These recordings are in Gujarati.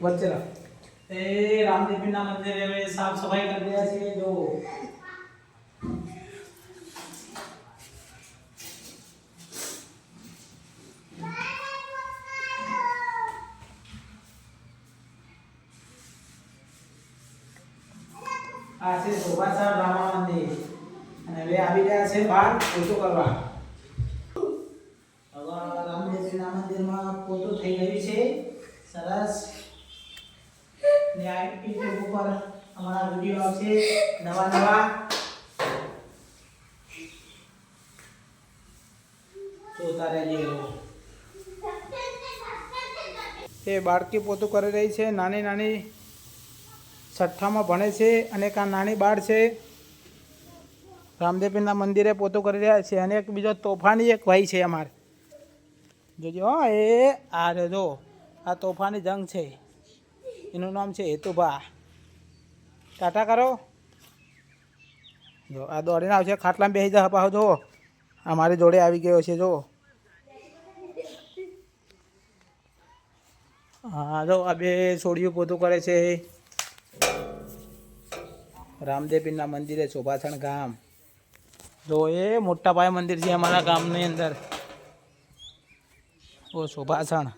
વચ્ચે રાખ એ રામદેવપીરના મંદિરે હવે સાફ સફાઈ કરી રહ્યા છે જો આ છે શોભાસણ રામા મંદિર અને હવે આવી રહ્યા છે બહાર ફોટો કરવા હવે રામદેવપીરના મંદિરમાં ફોટો થઈ ગયું છે સરસ ને આ યુટ્યુબ ઉપર અમારા વિડીયો આવશે નવા જોતા રહેજો એ બાળકી પોતું કરી રહી છે નાની છઠ્ઠામાં ભણે છે અને એક નાની બાળ છે રામદેવપીરના મંદિરે પોતું કરી રહ્યા છે અને એક બીજો તોફાની એક ભાઈ છે અમારે જોજો એ આ જો આ તોફાની જંગ છે એનું નામ છે હેતુભા ટાટા કરો જો આ દોડીને આવશે ખાટલામાં બેસી જા પાછો જો અમારી જોડે આવી ગયો છે જો હા જો આ બે છોડીઓ પોતું કરે છે રામદેવપીરના મંદિરે શોભાસણ ગામ જો એ મોટા પાયે મંદિર છે અમારા ગામની અંદર ઓ શોભાસણ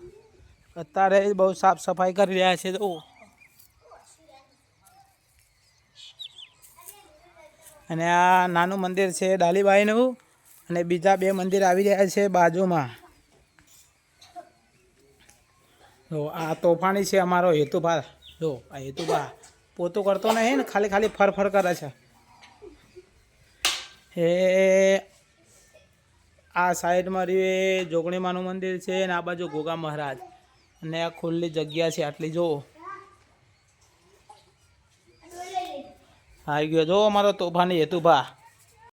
અત્યારે બહુ સાફ સફાઈ કરી રહ્યા છે તો અને આ નાનું મંદિર છે ડાલીબાઈનું અને બીજા બે મંદિર આવી રહ્યા છે બાજુમાં જો આ તોફાની છે અમારો હેતુભા જો આ હેતુભા પોતું કરતો નહીં ને ખાલી ફર કરે છે એ આ સાઈડમાં રહ્યું જોગણીમાનું મંદિર છે અને આ બાજુ ગોગા મહારાજ અને આ ખુલ્લી જગ્યા છે આટલી જો આવી ગયો જો અમારો તોફાની હેતુભા